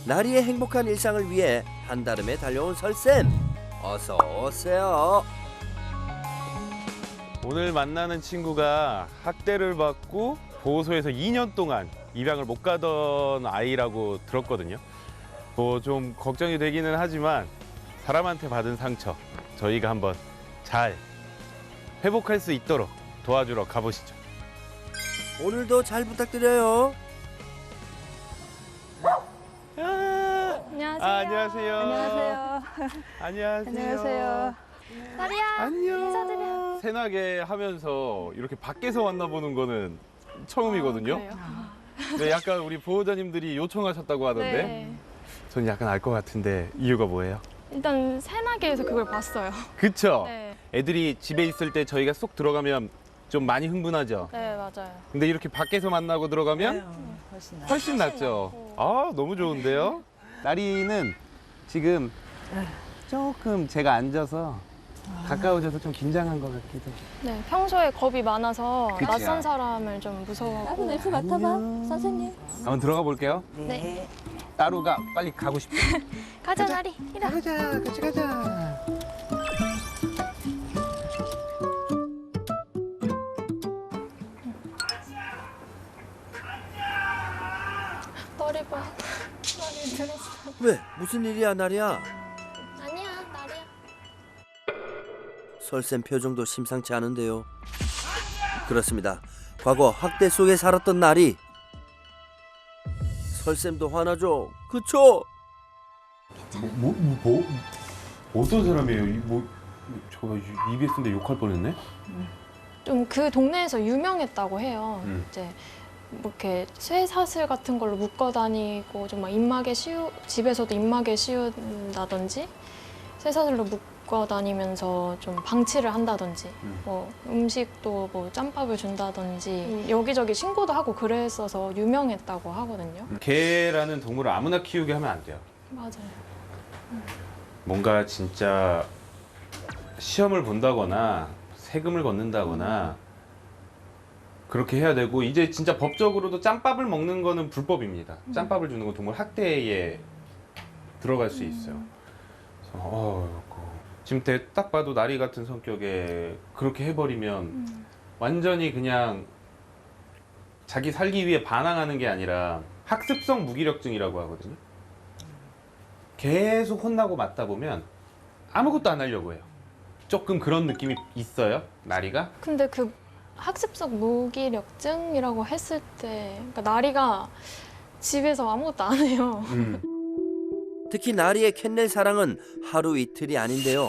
나리의 행복한 일상을 위해 한달음에 달려온 설쌤. 어서 오세요. 오늘 만나는 친구가 학대를 받고 보호소에서 2년 동안 입양을 못 가던 아이라고 들었거든요. 뭐 좀 걱정이 되기는 하지만 사람한테 받은 상처 저희가 한번 잘 회복할 수 있도록 도와주러 가보시죠. 오늘도 잘 부탁드려요. 안녕하세요. 안녕하세요. 안녕하세요. 안녕하세요. 안녕하세요. 나리야. 안녕. 인사드려. 새나게 하면서 이렇게 밖에서 만나보는 거는 처음이거든요. 그래요? 네, 약간 우리 보호자님들이 요청하셨다고 하던데 네. 전 약간 알 것 같은데 이유가 뭐예요? 일단 새나게에서 그걸 봤어요. 그쵸? 네. 애들이 집에 있을 때 저희가 쏙 들어가면 좀 많이 흥분하죠? 네, 맞아요. 근데 이렇게 밖에서 만나고 들어가면 훨씬 낫죠? 아, 너무 좋은데요? 나리는 지금 조금 제가 앉아서 가까워져서 좀 긴장한 것 같기도. 네, 평소에 겁이 많아서 그치요. 낯선 사람을 좀 무서워하고. 따로 냄새 맡아봐, 선생님. 한번 들어가 볼게요. 네. 따로가 빨리 가고 싶어. 가자, 나리. 이라. 가자, 같이 가자. 머리 봐. 머리 들었어. 왜? 무슨 일이야, 나리야? 아니야, 나리야. 설쌤 표정도 심상치 않은데요. 그렇습니다. 과거 학대 속에 살았던 나리. 설쌤도 화나죠? 그쵸? 어떤 사람이에요? 저 입에 쓴데 욕할 뻔했네? 좀 그 동네에서 유명했다고 해요. 음. 이제 뭐 이렇게 쇠사슬 같은 걸로 묶어 다니고 좀 막 집에서도 입마개 씌운다든지 쇠사슬로 묶어 다니면서 좀 방치를 한다든지 뭐 음식도 뭐 짬밥을 준다든지 여기저기 신고도 하고 그랬어서 유명했다고 하거든요. 개라는 동물을 아무나 키우게 하면 안 돼요. 맞아요. 뭔가 진짜 시험을 본다거나 세금을 걷는다거나 그렇게 해야 되고, 이제 진짜 법적으로도 짬밥을 먹는 거는 불법입니다. 짬밥을 주는 건 동물 학대에 들어갈 수 있어요. 그래서 지금 딱 봐도 나리 같은 성격에 그렇게 해버리면 완전히 그냥 자기 살기 위해 반항하는 게 아니라 학습성 무기력증이라고 하거든요. 계속 혼나고 맞다 보면 아무것도 안 하려고 해요. 조금 그런 느낌이 있어요, 나리가? 근데 그 학습적 무기력증이라고 했을 때 그러니까 나리가 집에서 아무것도 안 해요. 특히 나리의 캔넬 사랑은 하루 이틀이 아닌데요.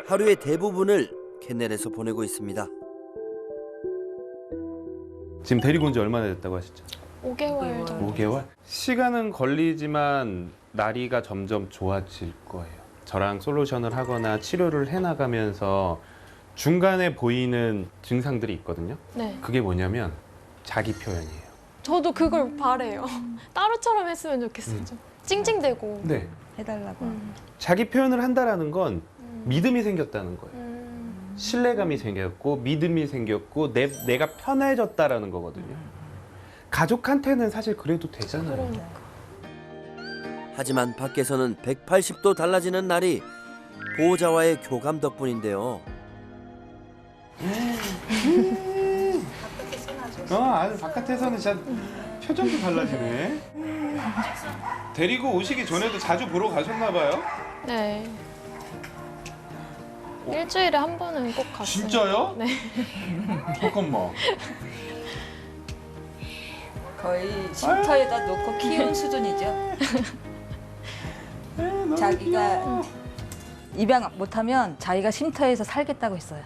하루의 대부분을 캔넬에서 보내고 있습니다. 지금 데리고 온 지 얼마나 됐다고 하셨죠? 5개월 정도. 5개월? 시간은 걸리지만 나리가 점점 좋아질 거예요. 저랑 솔루션을 하거나 치료를 해나가면서 중간에 보이는 증상들이 있거든요. 네. 그게 뭐냐면 자기 표현이에요. 저도 그걸 바래요. 따로처럼 했으면 좋겠어요. 좀 찡찡대고. 네. 해달라고. 자기 표현을 한다라는 건 믿음이 생겼다는 거예요. 신뢰감이 생겼고 믿음이 생겼고 내가 편해졌다라는 거거든요. 가족한테는 사실 그래도 되잖아요. 그러니까. 하지만 밖에서는 180도 달라지는 나리. 보호자와의 교감 덕분인데요. 아주 바깥에서는 진짜 표정도 달라지네. 데리고 오시기 전에도 자주 보러 가셨나 봐요? 네. 일주일에 한 번은 꼭 갔어요. 진짜요? 네. 잠깐만. 거의 쉼터에다 놓고 키운 수준이죠. 자기가 입양 못하면 자기가 쉼터에서 살겠다고 했어요.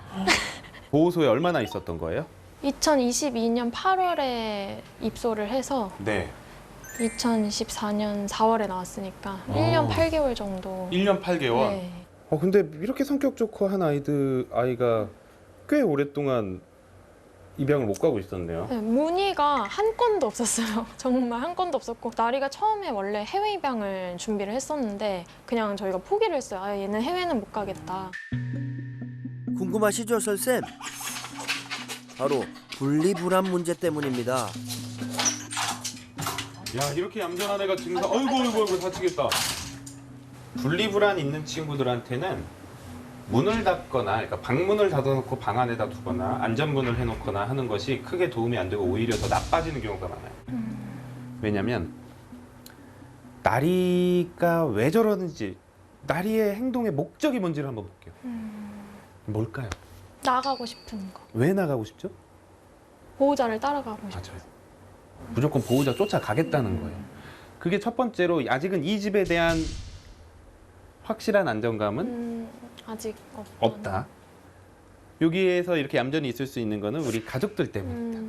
보호소에 얼마나 있었던 거예요? 2022년 8월에 입소를 해서 네. 2024년 4월에 나왔으니까 1년 8개월 정도. 1년 8개월? 네. 근데 이렇게 성격 좋고 한 아이가 꽤 오랫동안 입양을 못 가고 있었네요. 네, 문의가 한 건도 없었어요. 정말 한 건도 없었고 나리가 처음에 원래 해외 입양을 준비를 했었는데 그냥 저희가 포기를 했어요. 아, 얘는 해외는 못 가겠다. 궁금하시죠, 설쌤? 바로 분리불안 문제 때문입니다. 야, 이렇게 얌전한 애가 증상. 어이구 다치겠다. 분리불안 있는 친구들한테는 문을 닫거나, 그러니까 방문을 닫아놓고 방 안에다 두거나 안전문을 해놓거나 하는 것이 크게 도움이 안 되고 오히려 더 나빠지는 경우가 많아요. 왜냐면 나리가 왜 저러는지, 나리의 행동의 목적이 뭔지를 한번 볼게요. 뭘까요? 나가고 싶은 거. 왜 나가고 싶죠? 보호자를 따라가고 싶어. 맞아요. 무조건 보호자 쫓아가겠다는 거예요. 그게 첫 번째로 아직은 이 집에 대한 확실한 안정감은 아직 없다. 여기에서 이렇게 얌전히 있을 수 있는 거는 우리 가족들 때문이다.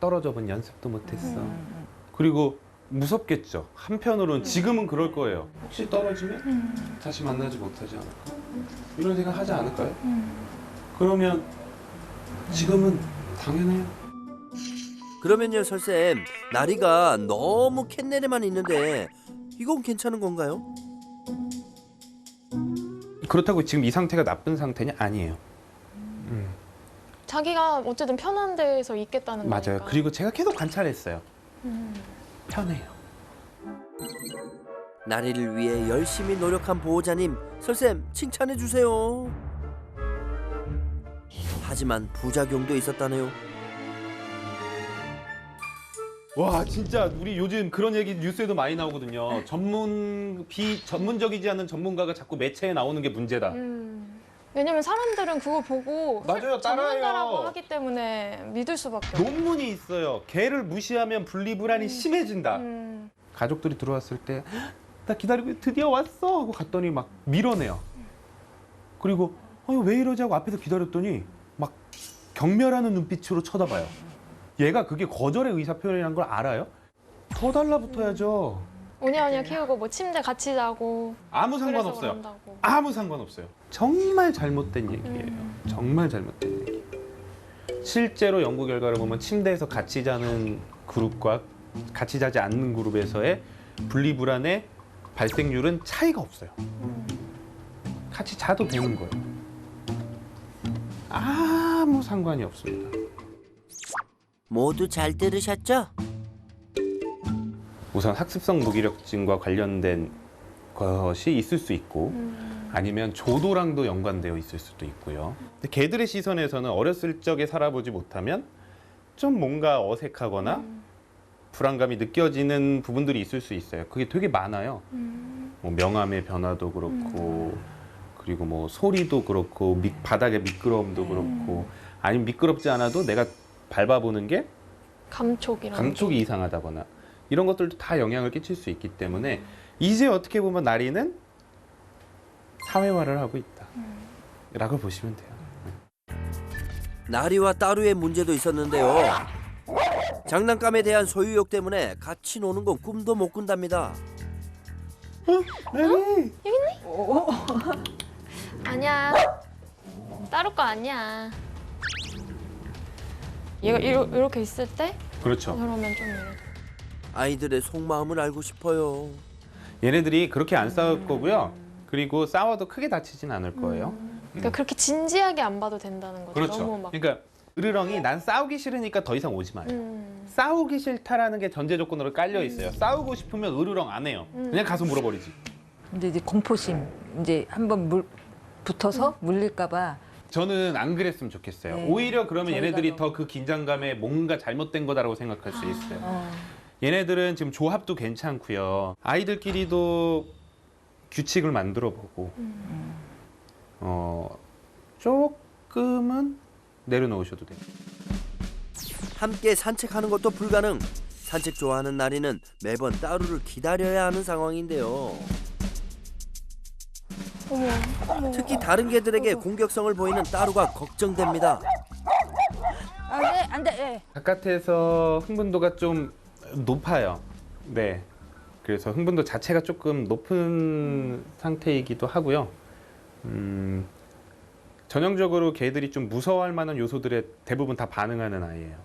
떨어져 본 연습도 못했어. 그리고 무섭겠죠. 한편으로는 지금은 그럴 거예요. 혹시 떨어지면 다시 만나지 못하지 않을까? 이런 생각 하지 않을까요? 그러면 지금은 당연해요. 그러면요 설쌤, 나리가 너무 캔넬에만 있는데 이건 괜찮은 건가요? 그렇다고 지금 이 상태가 나쁜 상태냐? 아니에요. 자기가 어쨌든 편한 데에서 있겠다는 맞아요. 거니까. 그리고 제가 계속 관찰했어요. 편해요. 나리를 위해 열심히 노력한 보호자님, 설쌤 칭찬해 주세요. 하지만 부작용도 있었다네요. 와, 진짜 우리 요즘 그런 얘기 뉴스에도 많이 나오거든요. 비전문적이지 않은 전문가가 자꾸 매체에 나오는 게 문제다. 왜냐면 사람들은 그거 보고 맞아요, 따라해요. 전문가라고 하기 때문에 믿을 수밖에 없어요. 논문이 있어요. 개를 무시하면 분리불안이 심해진다. 가족들이 들어왔을 때 나 기다리고 드디어 왔어 하고 갔더니 막 밀어내요. 그리고 왜 이러지 하고 앞에서 기다렸더니 막 경멸하는 눈빛으로 쳐다봐요. 얘가 그게 거절의 의사표현이라는 걸 알아요? 더 달라붙어야죠. 오냐오냐 키우고 뭐 침대 같이 자고 아무 그래서 상관없어요. 그런다고. 아무 상관없어요. 정말 잘못된 얘기예요. 정말 잘못된 얘기. 실제로 연구 결과를 보면 침대에서 같이 자는 그룹과 같이 자지 않는 그룹에서의 분리불안의 발생률은 차이가 없어요. 같이 자도 되는 거예요. 아무 상관이 없습니다. 모두 잘 들으셨죠? 우선 학습성 무기력증과 관련된 것이 있을 수 있고 아니면 조도랑도 연관되어 있을 수도 있고요. 근데 개들의 시선에서는 어렸을 적에 살아보지 못하면 좀 뭔가 어색하거나 불안감이 느껴지는 부분들이 있을 수 있어요. 그게 되게 많아요. 뭐 명암의 변화도 그렇고 그리고 뭐 소리도 그렇고 바닥의 미끄러움도 그렇고 아니면 미끄럽지 않아도 내가 밟아보는 게 감촉이 이상하다거나 이런 것들도 다 영향을 끼칠 수 있기 때문에 이제 어떻게 보면 나리는 사회화를 하고 있다 라고 보시면 돼요. 나리와 따루의 문제도 있었는데요. 장난감에 대한 소유욕 때문에 같이 노는 건 꿈도 못 꾼답니다. 나리! 아니야. 따로 거 아니야. 얘가 이렇게 있을 때 그렇죠. 그러면 좀 이래. 아이들의 속마음을 알고 싶어요. 얘네들이 그렇게 안 싸울 거고요. 그리고 싸워도 크게 다치진 않을 거예요. 그러니까 그렇게 진지하게 안 봐도 된다는 거죠. 그렇죠. 너무 막 그러니까 으르렁이 난 싸우기 싫으니까 더 이상 오지 마요. 싸우기 싫다라는 게 전제 조건으로 깔려 있어요. 싸우고 싶으면 으르렁 안 해요. 그냥 가서 물어버리지. 근데 이제 공포심 이제 한번 붙어서 물릴까봐 저는 안 그랬으면 좋겠어요. 네. 오히려 그러면 저희가 얘네들이 너무- 더 그 긴장감에 뭔가 잘못된 거다라고 생각할 수 있어요. 얘네들은 지금 조합도 괜찮고요. 아이들끼리도 규칙을 만들어 보고 조금은 내려놓으셔도 돼요. 함께 산책하는 것도 불가능. 산책 좋아하는 나리는 매번 따루를 기다려야 하는 상황인데요. 어머. 특히 다른 개들에게 공격성을 보이는 따루가 걱정됩니다. 안 돼. 예. 바깥에서 흥분도가 좀 높아요. 네. 그래서 흥분도 자체가 조금 높은 상태이기도 하고요. 전형적으로 개들이 좀 무서워할 만한 요소들에 대부분 다 반응하는 아이예요.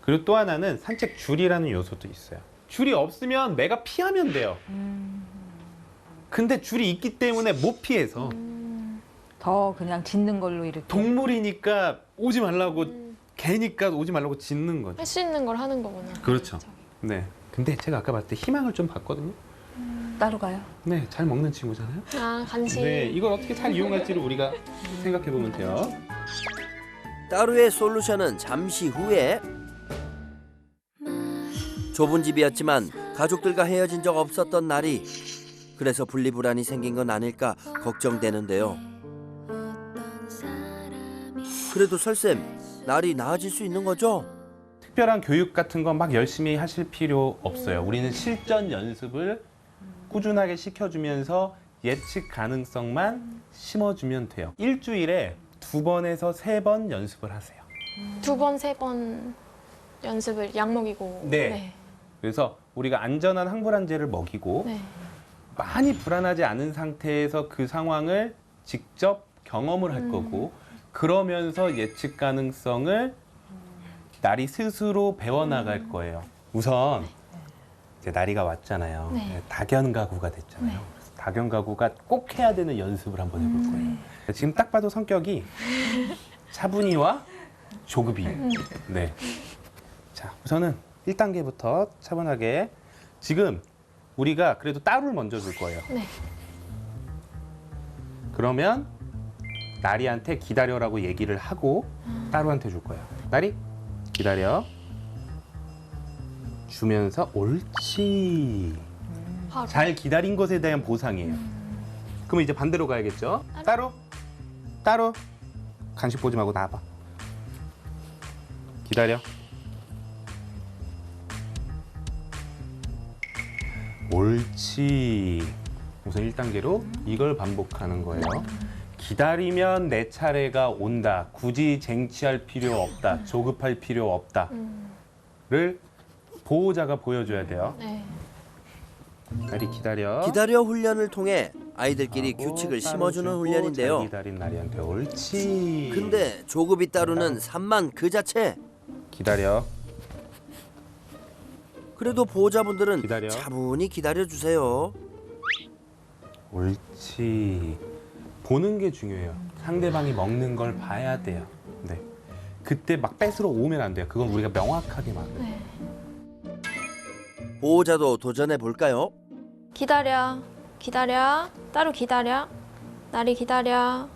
그리고 또 하나는 산책 줄이라는 요소도 있어요. 줄이 없으면 내가 피하면 돼요. 근데 줄이 있기 때문에 못 피해서 더 그냥 짖는 걸로 이렇게. 동물이니까 오지 말라고 개니까 오지 말라고 짖는 거죠. 할 수 있는 걸 하는 거구나. 그렇죠. 네. 근데 제가 아까 봤을 때 희망을 좀 봤거든요. 따로 가요. 네, 잘 먹는 친구잖아요. 아, 간식. 네, 이걸 어떻게 잘 이용할지를 우리가 생각해 보면 돼요. 따루의 솔루션은 잠시 후에. 좁은 집이었지만 가족들과 헤어진 적 없었던 날이 그래서 분리불안이 생긴 건 아닐까 걱정되는데요. 그래도 설쌤, 날이 나아질 수 있는 거죠? 특별한 교육 같은 건 막 열심히 하실 필요 없어요. 우리는 실전 연습을 꾸준하게 시켜주면서 예측 가능성만 심어주면 돼요. 일주일에 2번에서 3번 연습을 하세요. 2번, 3번 연습을 약 먹이고. 네. 그래서 우리가 안전한 항불안제를 먹이고 네. 많이 불안하지 않은 상태에서 그 상황을 직접 경험을 할 거고 그러면서 예측 가능성을 나리 스스로 배워나갈 거예요. 우선 이제 나리가 왔잖아요. 네. 다견가구가 됐잖아요. 네. 그래서 다견가구가 꼭 해야 되는 연습을 한번 해볼 거예요. 지금 딱 봐도 성격이 차분히와 조급이. 네. 자, 우선은 1단계부터 차분하게. 지금 우리가 그래도 따루를 먼저 줄 거예요. 네. 그러면 나리한테 기다려라고 얘기를 하고 따루한테 줄 거예요. 나리, 기다려. 주면서 옳지. 바로. 잘 기다린 것에 대한 보상이에요. 그럼 이제 반대로 가야겠죠? 따루, 따루. 간식 보지 말고 나와봐. 기다려. 옳지. 우선 1단계로 이걸 반복하는 거예요. 기다리면 내 차례가 온다. 굳이 쟁취할 필요 없다. 조급할 필요 없다.를 보호자가 보여줘야 돼요. 네. 나리 기다려. 기다려 훈련을 통해 아이들끼리 하고 규칙을 따로 심어주는 주고 훈련인데요. 잘 기다린 나리한테 옳지. 근데 조급이 따루는 산만 그 자체. 기다려. 그래도 보호자분들은 기다려. 차분히 기다려주세요. 옳지. 보는 게 중요해요. 상대방이 먹는 걸 봐야 돼요. 네. 그때 막 뺏으러 오면 안 돼요. 그건 우리가 명확하게 말해요. 네. 보호자도 도전해 볼까요? 기다려. 기다려. 따로 기다려. 나리 기다려.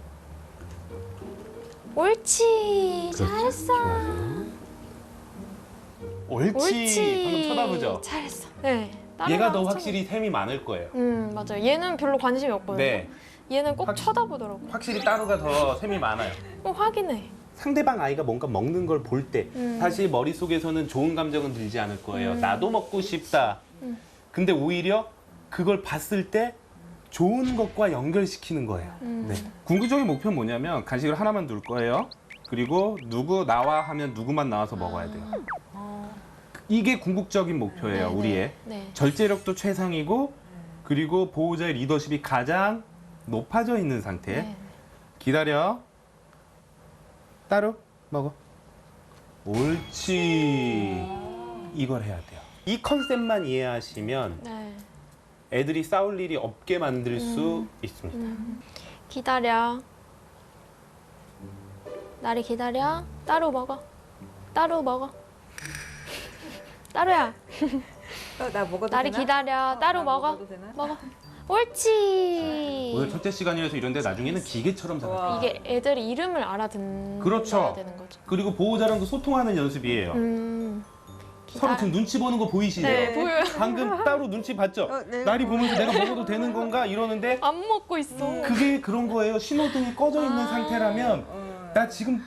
옳지. 잘했어. 옳지. 옳지. 방금 쳐다보죠. 잘했어. 네. 얘가 더 따라가면서 확실히 셈이 많을 거예요. 맞아요. 얘는 별로 관심이 없거든요. 네. 얘는 꼭 확- 쳐다보더라고. 확실히 따루가 더 셈이 많아요. 확인해. 상대방 아이가 뭔가 먹는 걸 볼 때 사실 머릿속에서는 좋은 감정은 들지 않을 거예요. 나도 먹고 싶다. 근데 오히려 그걸 봤을 때 좋은 것과 연결시키는 거예요. 네. 궁극적인 목표는 뭐냐면 간식을 하나만 둘 거예요. 그리고 누구 나와 하면 누구만 나와서 먹어야 돼요. 이게 궁극적인 목표예요. 네, 우리의. 네. 절제력도 최상이고 그리고 보호자의 리더십이 가장 높아져 있는 상태. 네. 기다려. 따로 먹어. 옳지. 이걸 해야 돼요. 이 컨셉만 이해하시면 네. 애들이 싸울 일이 없게 만들 수 있습니다. 기다려. 나리 기다려. 따로 먹어. 따로 먹어. 따로야. 나 먹어도 나리 되나? 기다려. 따로 나 먹어. 먹어도 되나? 먹어. 옳지. 오늘 첫째 시간이라서 이런데 나중에는 기계처럼 생각해요. 와. 이게 애들이 이름을 알아듣는 그렇죠. 되는 거죠. 그리고 보호자랑도 소통하는 연습이에요. 서로 지금 눈치 보는 거 보이시죠? 네, 보여요. 방금 따로 눈치 봤죠? 네. 날이 보면서 내가 먹어도 되는 건가 이러는데 안 먹고 있어. 그게 그런 거예요. 신호등이 꺼져 있는 상태라면 나 지금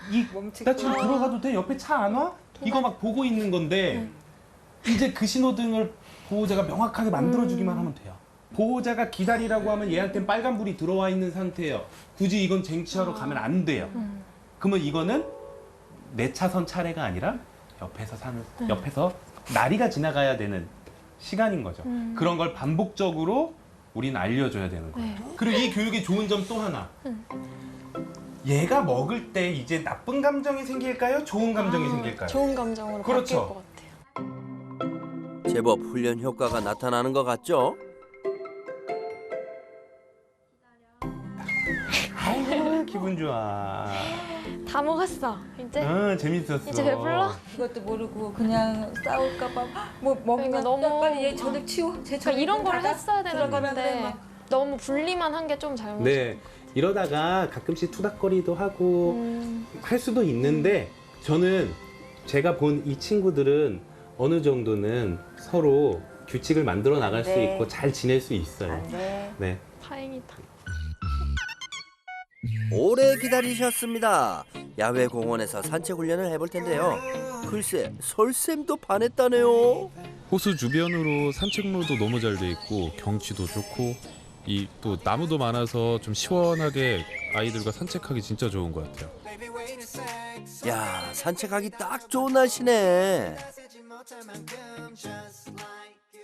나 지금 들어가도 돼? 옆에 차 안 와? 이거 막 보고 있는 건데 이제 그 신호등을 보호자가 명확하게 만들어주기만 하면 돼요. 보호자가 기다리라고 하면 얘한테는 빨간불이 들어와 있는 상태예요. 굳이 이건 쟁취하러 가면 안 돼요. 그러면 이거는 내 차선 차례가 아니라 옆에서 나리가 지나가야 되는 시간인 거죠. 그런 걸 반복적으로 우리는 알려줘야 되는 거예요. 네. 그리고 이 교육의 좋은 점 또 하나. 얘가 먹을 때 이제 나쁜 감정이 생길까요? 좋은 감정이 생길까요? 좋은 감정으로 그렇죠. 바뀔 것 같아요. 제법 훈련 효과가 나타나는 것 같죠? 아유, 기분 좋아. 다 먹었어. 이제 재밌었어. 이제 배불러? 이것도 모르고 그냥 싸울까봐 뭐 먹으면 그러니까 너무- 빨리 얘 저녁 치워. 제 그러니까 이런 거를 했어야 들어가면 그래, 되는데 막. 너무 분리만 한 게 좀 잘못이야. 네. 이러다가 가끔씩 투닥거리도 하고 할 수도 있는데 저는 제가 본 이 친구들은 어느 정도는 서로 규칙을 만들어 나갈 수 네. 있고 잘 지낼 수 있어요. 네. 네. 다행이다. 오래 기다리셨습니다. 야외 공원에서 산책 훈련을 해볼 텐데요. 글쎄, 설쌤도 반했다네요. 호수 주변으로 산책로도 너무 잘 돼 있고 경치도 좋고 이 또 나무도 많아서 좀 시원하게 아이들과 산책하기 진짜 좋은 것 같아요. 야, 산책하기 딱 좋은 날씨네.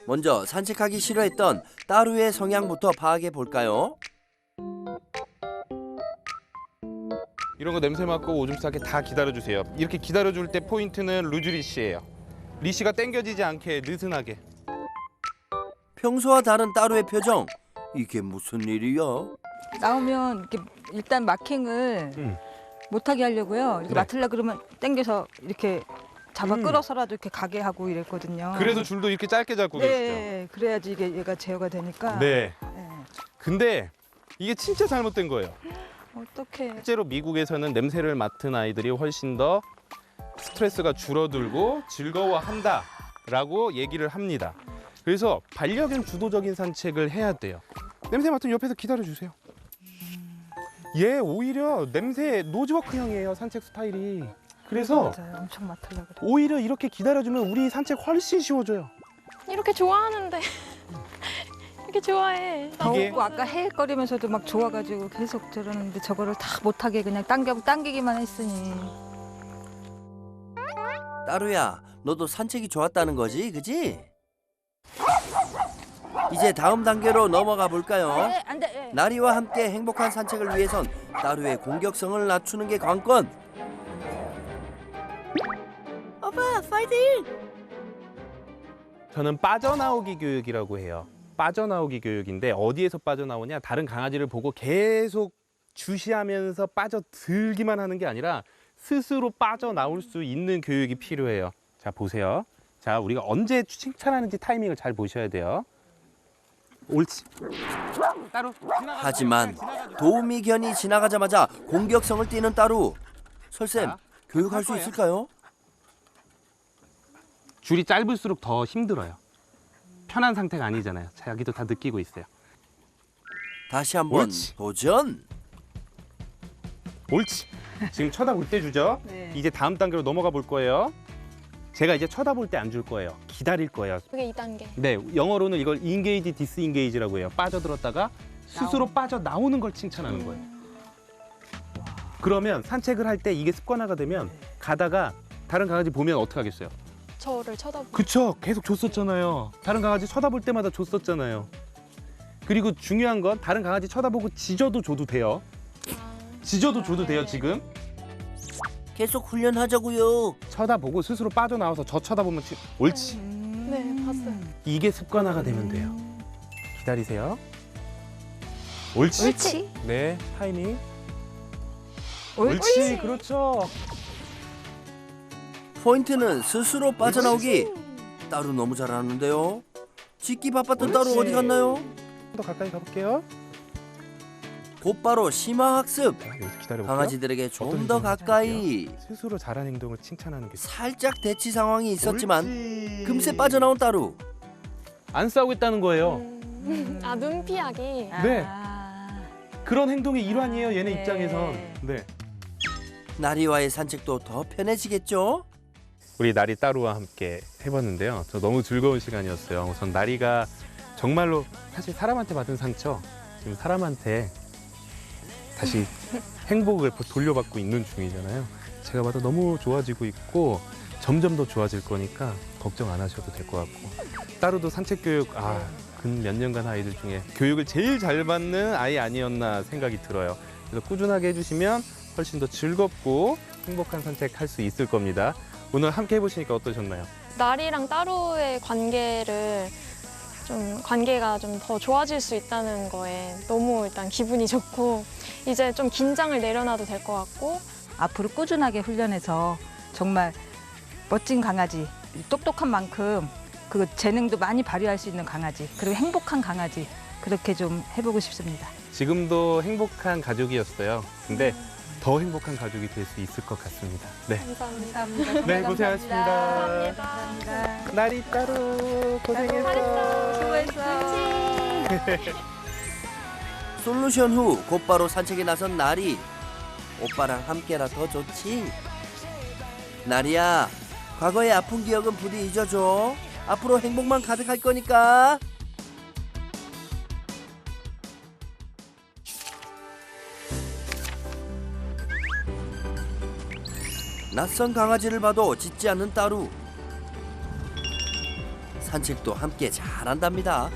먼저 산책하기 싫어했던 따루의 성향부터 파악해 볼까요? 이런 거 냄새 맡고 오줌 싸게 다 기다려주세요. 이렇게 기다려줄 때 포인트는 루즈 리쉬예요. 리쉬가 당겨지지 않게 느슨하게. 평소와 다른 따루의 표정. 이게 무슨 일이야? 나오면 이렇게 일단 마킹을 못하게 하려고요. 이렇게 네. 맡으려 그러면 당겨서 이렇게 잡아 끌어서라도 이렇게 가게 하고 이랬거든요. 그래서 줄도 이렇게 짧게 잡고 계시죠. 네, 그래야지 이게 얘가 제어가 되니까. 네. 네. 근데 이게 진짜 잘못된 거예요. 어떡해. 실제로 미국에서는 냄새를 맡은 아이들이 훨씬 더 스트레스가 줄어들고 즐거워한다라고 얘기를 합니다. 그래서 반려견 주도적인 산책을 해야 돼요. 냄새 맡으면 옆에서 기다려주세요. 얘 오히려 냄새 노즈워크형이에요, 산책 스타일이. 그래서 맞아요. 엄청 맡으려 그래. 오히려 이렇게 기다려주면 우리 산책 훨씬 쉬워져요. 이렇게 좋아하는데 이렇게 좋아해. 이게- 더웠고 아까 헤헷거리면서도 막 좋아가지고 계속 저러는데 저거를 다 못하게 그냥 당기기만 했으니. 따루야, 너도 산책이 좋았다는 거지, 그지? 이제 다음 단계로 넘어가 볼까요? 네, 안 돼. 예. 나리와 함께 행복한 산책을 위해선 따루의 공격성을 낮추는 게 관건. 오빠, 파이팅! 저는 빠져나오기 교육이라고 해요. 빠져나오기 교육인데 어디에서 빠져나오냐? 다른 강아지를 보고 계속 주시하면서 빠져들기만 하는 게 아니라 스스로 빠져나올 수 있는 교육이 필요해요. 자, 보세요. 자, 우리가 언제 칭찬하는지 타이밍을 잘 보셔야 돼요. 옳지. 따로. 하지만 도우미견이 지나가자마자 공격성을 띠는 따루. 설쌤, 자, 교육할 수 할 거예요. 있을까요? 줄이 짧을수록 더 힘들어요. 편한 상태가 아니잖아요. 자기도 다 느끼고 있어요. 다시 한번 옳지. 도전. 옳지. 지금 쳐다볼 때 주죠. 네. 이제 다음 단계로 넘어가 볼 거예요. 제가 이제 쳐다볼 때 안 줄 거예요. 기다릴 거예요. 그게 2단계. 네, 영어로는 이걸 인게이지, 디스인게이지라고 해요. 빠져들었다가 스스로 빠져 나오는 걸 칭찬하는 거예요. 그러면 산책을 할 때 이게 습관화가 되면 가다가 다른 강아지 보면 어떻게 하겠어요? 저를 쳐다보고. 그쵸, 계속 줬었잖아요. 다른 강아지 쳐다볼 때마다 줬었잖아요. 그리고 중요한 건 다른 강아지 쳐다보고 짖어도 줘도 돼요. 짖어도 줘도 돼요, 지금. 계속 훈련하자고요. 쳐다보고 스스로 빠져나와서 저 쳐다보면 옳지. 네, 봤어요. 이게 습관화가 되면 돼요. 기다리세요. 옳지. 옳지. 네, 타이밍. 옳지. 그렇죠. 포인트는 스스로 빠져나오기. 따루 너무 잘하는데요. 짖기 바빴던 따루 옳지. 어디 갔나요? 더 가까이 가볼게요. 곧바로 심화학습. 자, 여기서 기다려볼게요. 강아지들에게 좀 어떤 더 행동을 가까이. 스스로 잘한 행동을 칭찬하는 게 살짝 대치 상황이 있었지만 옳지. 금세 빠져나온 따루. 안 싸우겠다는 거예요. 아, 눈 피하기. 네. 아, 그런 행동의 일환이에요, 얘네 네. 입장에선. 네. 나리와의 산책도 더 편해지겠죠? 우리 나리 따루와 함께 해봤는데요. 저 너무 즐거운 시간이었어요. 우선 나리가 정말로 사실 사람한테 받은 상처, 지금 사람한테 다시 행복을 돌려받고 있는 중이잖아요. 제가 봐도 너무 좋아지고 있고 점점 더 좋아질 거니까 걱정 안 하셔도 될 것 같고, 따루도 산책 교육 근 몇 년간 아이들 중에 교육을 제일 잘 받는 아이 아니었나 생각이 들어요. 그래서 꾸준하게 해주시면 훨씬 더 즐겁고 행복한 산책할 수 있을 겁니다. 오늘 함께 해보시니까 어떠셨나요? 나리랑 따루의 관계가 좀 더 좋아질 수 있다는 거에 너무 일단 기분이 좋고, 이제 좀 긴장을 내려놔도 될 것 같고, 앞으로 꾸준하게 훈련해서 정말 멋진 강아지, 똑똑한 만큼 그 재능도 많이 발휘할 수 있는 강아지, 그리고 행복한 강아지 그렇게 좀 해보고 싶습니다. 지금도 행복한 가족이었어요. 근데 더 행복한 가족이 될 수 있을 것 같습니다. 네. 감사합니다. 감사합니다. 네, 고생하셨습니다. 감사합니다. 나리 따로 고생했어. 수고했어. 솔루션 후 곧바로 산책에 나선 나리. 오빠랑 함께라 더 좋지. 나리야, 과거의 아픈 기억은 부디 잊어줘. 앞으로 행복만 가득할 거니까. 낯선 강아지를 봐도 짖지 않는 따루. 산책도 함께 잘한답니다.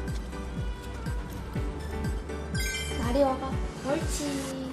나리 와가. 옳지.